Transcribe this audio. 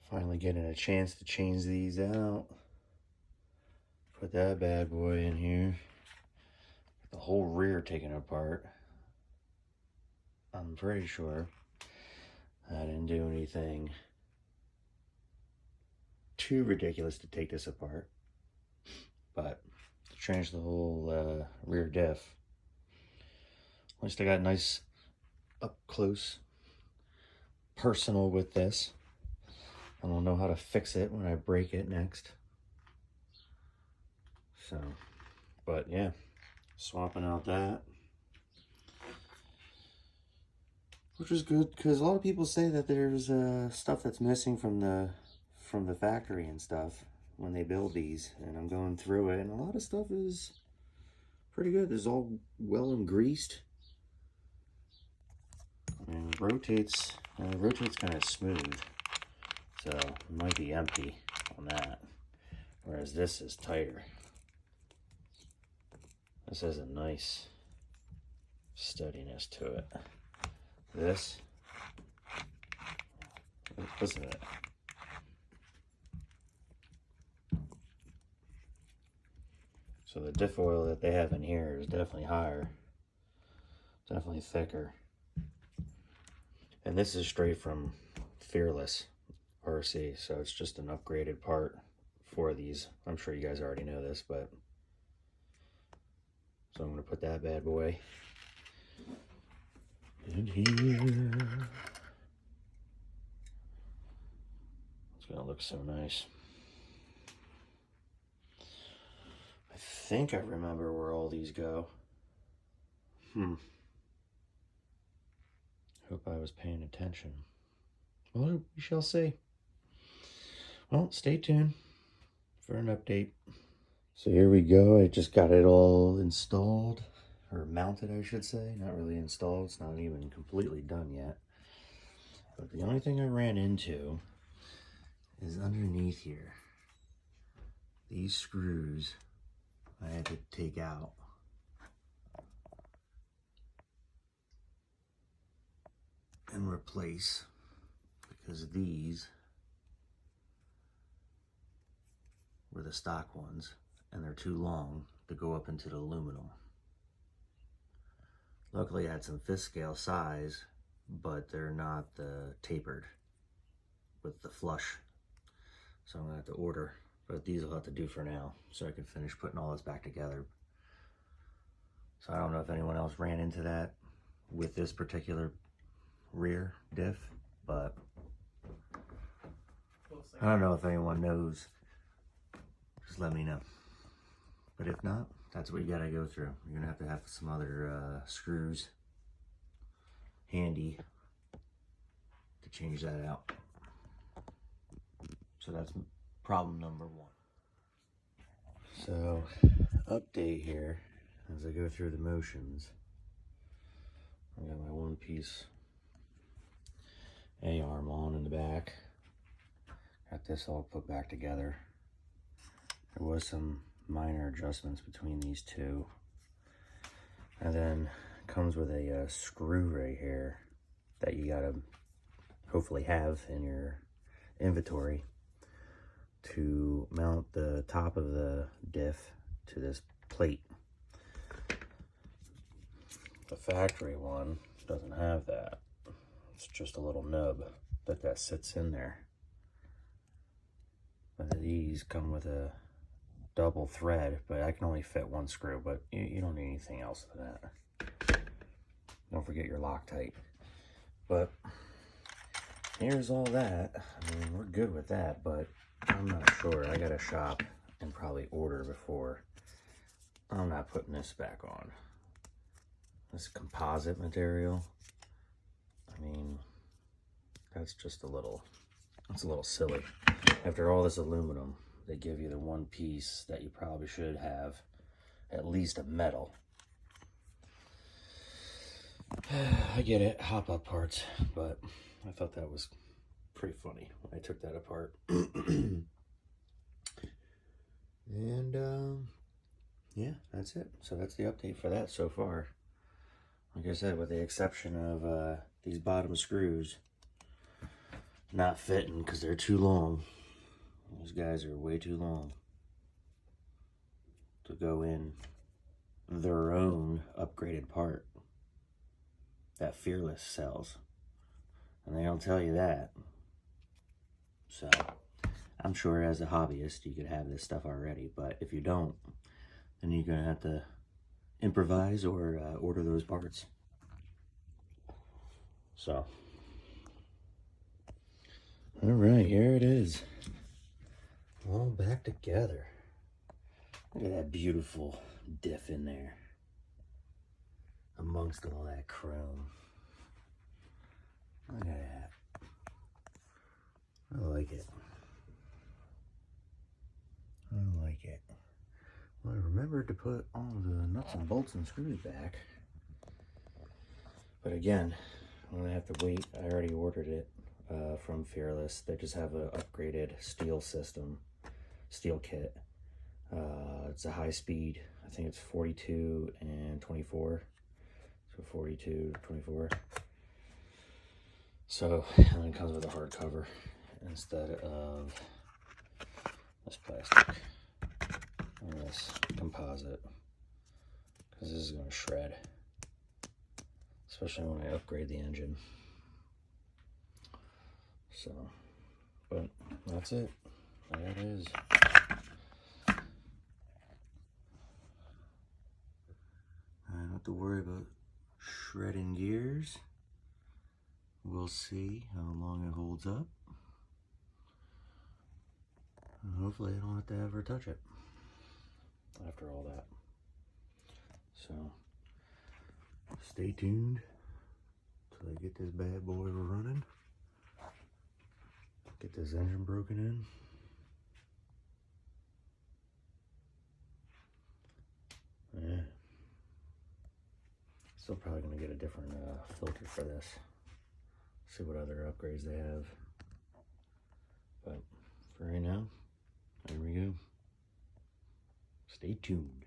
Finally getting a chance to change these out. Put that bad boy in here. The whole rear taken apart. I'm pretty sure I didn't do anything too ridiculous to take this apart. But to change the whole rear diff. At least I got nice up close personal with this. I don't know how to fix it when I break it next. So, but yeah, swapping out that. Which is good, because a lot of people say that there's stuff that's missing from the factory and stuff when they build these. And I'm going through it, and a lot of stuff is pretty good. It's all well and greased. And it rotates kind of smooth. So it might be empty on that. Whereas this is tighter. This has a nice steadiness to it. This, listen to it. So the diff oil that they have in here is definitely higher, definitely thicker. And this is straight from Fearless RC, so it's just an upgraded part for these. I'm sure you guys already know this, but so I'm going to put that bad boy in here. It's going to look so nice. I think I remember where all these go. Hope I was paying attention. Well, we shall see. Well, stay tuned for an update. So here we go. I just got it all installed, or mounted, I should say. Not really installed. It's not even completely done yet. But the only thing I ran into is underneath here. These screws I had to take out. And replace, because these were the stock ones and they're too long to go up into the aluminum. Luckily I had some fifth scale size, but they're not tapered with the flush, so I'm gonna have to order, but these will have to do for now so I can finish putting all this back together. So I don't know if anyone else ran into that with this particular rear diff, but I don't know if anyone knows. Just let me know. But if not, that's what you gotta go through. You're gonna have some other screws handy to change that out. So that's problem number one. So, update here as I go through the motions. I got my one piece A-arm on in the back. Got this all put back together. There was some minor adjustments between these two. And then it comes with a screw right here that you gotta hopefully have in your inventory to mount the top of the diff to this plate. The factory one doesn't have that. It's just a little nub that sits in there. But these come with a double thread, but I can only fit one screw, but you don't need anything else for that. Don't forget your Loctite. But here's all that. I mean, we're good with that, but I'm not sure. I gotta shop and probably order before. I'm not putting this back on. This composite material, I mean, that's just a little silly. After all this aluminum, they give you the one piece that you probably should have at least a metal. I get it, hop up parts, but I thought that was pretty funny when I took that apart. And yeah, that's it. So that's the update for that so far. Like I said, with the exception of these bottom screws, not fitting because they're too long. Those guys are way too long to go in their own upgraded part that Fearless sells. And they don't tell you that. So, I'm sure as a hobbyist you could have this stuff already, but if you don't, then you're going to have to improvise or order those parts. So, all right, here it is. All back together. Look at that beautiful diff in there amongst all that chrome. Look at that. I like it. I like it. Well, I remembered to put all the nuts and bolts and screws back. But again, I'm going to have to wait. I already ordered it from Fearless. They just have an upgraded steel system, steel kit. It's a high speed. I think it's 42 and 24. So 42 to 24. So, and it comes with a hard cover instead of this plastic or this composite, because this is going to shred, especially when I upgrade the engine. So, but that's it. There it is. I don't have to worry about shredding gears. We'll see how long it holds up. And hopefully I don't have to ever touch it after all that. So, stay tuned till I get this bad boy running. Get this engine broken in. Yeah. Still probably going to get a different filter for this. See what other upgrades they have. But for right now, there we go. Stay tuned.